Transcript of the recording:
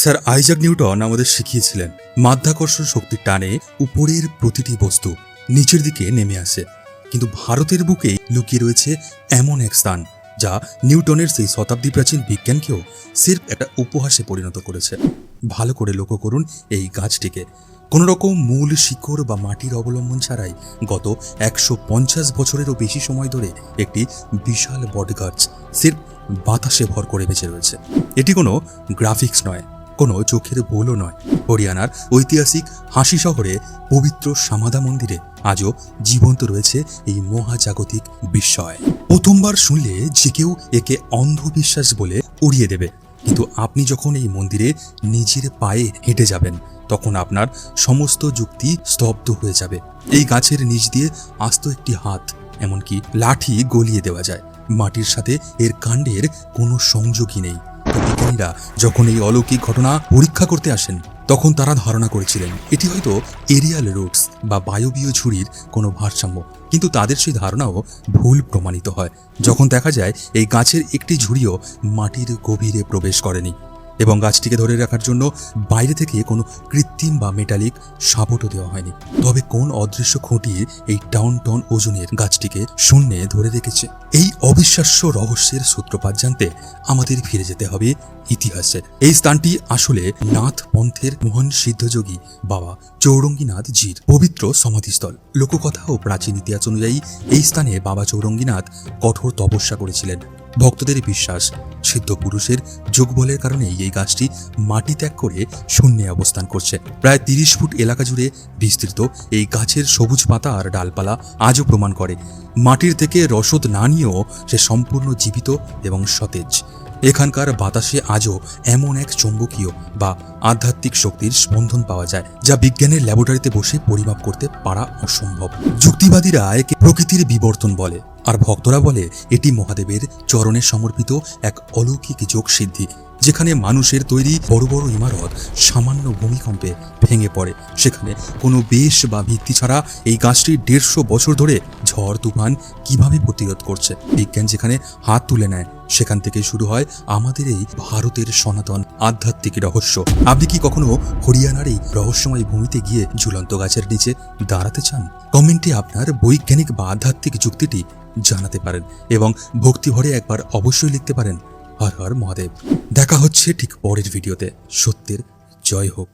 Sir Isaac Newton আমাদের শিখিয়েছিলেন মাধ্যাকর্ষণ শক্তির টানে উপরের প্রতিটি বস্তু নিচের দিকে নেমে আসে, কিন্তু ভারতের বুকেই লুকিয়ে রয়েছে এমন এক স্থান যা নিউটনের সেই শতাব্দী প্রাচীন বিজ্ঞানকেও সির্ফ একটা উপহাসে পরিণত করেছে। ভালো করে লক্ষ্য করুন এই গাছটিকে। কোনো রকম মূল শিকড় বা মাটির অবলম্বন ছাড়াই গত 150 বছরেরও বেশি সময় ধরে একটি বিশাল বটগাছ সির্ফ বাতাসে ভর করে বেঁচে রয়েছে। এটি কোনো গ্রাফিক্স নয়, কোনো চোখের ভুলও নয়। হরিয়ানার ঐতিহাসিক হাসি শহরে পবিত্র সামাদা মন্দিরে আজও জীবন্ত রয়েছে এই মহাজাগতিক বিস্ময়। প্রথমবার শুনলে যে কেউ একে অন্ধবিশ্বাস বলে উড়িয়ে দেবে, কিন্তু আপনি যখন এই মন্দিরে নিজের পায়ে হেঁটে যাবেন তখন আপনার সমস্ত যুক্তি স্তব্ধ হয়ে যাবে। এই গাছের নিচ দিয়ে আস্ত একটি হাত, এমনকি লাঠি গলিয়ে দেওয়া যায়। মাটির সাথে এর কাণ্ডের কোনো সংযোগই নেই। বিজ্ঞানীরা যখন এই অলৌকিক ঘটনা পরীক্ষা করতে আসেন তখন তারা ধারণা করেছিলেন এটি হয়তো এরিয়াল রুটস বা বায়বীয় ঝুড়ির কোনো ভারসাম্য, কিন্তু তাদের সেই ধারণাও ভুল প্রমাণিত হয় যখন দেখা যায় এই গাছের একটি ঝুড়িও মাটির গভীরে প্রবেশ করেনি এবং গাছটিকে ধরে রাখার জন্য বাইরে থেকে কোনো কৃত্রিম বা মেটালিক সাপোর্টও দেওয়া হয়নি। তবে কোন অদৃশ্য খুঁটি এই টন টন ওজনের গাছটিকে শূন্যে ধরে রেখেছে? এই অবিশ্বাস্য রহস্যের সূত্রপাত জানতে আমাদের ফিরে যেতে হবে ইতিহাসে। এই স্থানটি আসলে নাথ পন্থের মহান সিদ্ধযোগী বাবা চৌরঙ্গীনাথ জির পবিত্র সমাধিস্থল। লোককথা ও প্রাচীন ইতিহাস অনুযায়ী এই স্থানে বাবা চৌরঙ্গীনাথ কঠোর তপস্যা করেছিলেন। ভক্তদের বিশ্বাস সিদ্ধ পুরুষের যোগবলের কারণেই এই গাছটি মাটি ত্যাগ করে শূন্যে অবস্থান করছে। প্রায় 30 ফুট এলাকা জুড়ে বিস্তৃত এই গাছের সবুজ পাতা আর ডালপালা আজও প্রমাণ করে মাটির থেকে রসদ না নিয়েও সে সম্পূর্ণ জীবিত এবং সতেজ। এখানকার বাতাসে আজও এমন এক চৌম্বকীয় বা আধ্যাত্মিক শক্তির স্পন্দন পাওয়া যায় যা বিজ্ঞানের ল্যাবরেটরিতে বসে পরিমাপ করতে পারা অসম্ভব। যুক্তিবাদীরা একে প্রকৃতির বিবর্তন বলে, আর ভক্তরা বলে এটি মহাদেবের চরণে সমর্পিত এক অলৌকিক যোগসিদ্ধি, যেখানে মানুষের তৈরি বড় বড় ইমারত সামান্য ভূমিকম্পে ভেঙে পড়ে। সেখানে কোনো বেশ বা ভিত্তি ছাড়া এই গাছটি 150 বছর ধরে ঝড় তুফান কিভাবে প্রতিরোধ করছে। বিজ্ঞান যেখানে হাত তুলে নেয় সেখান থেকে শুরু হয় আমাদের এই ভারতের সনাতন আধ্যাত্মিক রহস্য। আপনি কি কখনো হরিয়ানার এই রহস্যময় ভূমিতে গিয়ে ঝুলন্ত গাছের নিচে দাঁড়াতে চান? কমেন্টে আপনার বৈজ্ঞানিক বা আধ্যাত্মিক যুক্তিটি জানাতে পারেন এবং ভক্তিভরে একবার অবশ্যই লিখতে পারেন হর হর মহাদেব। দেখা হচ্ছে ঠিক পরের ভিডিওতে। সত্যের জয় হোক।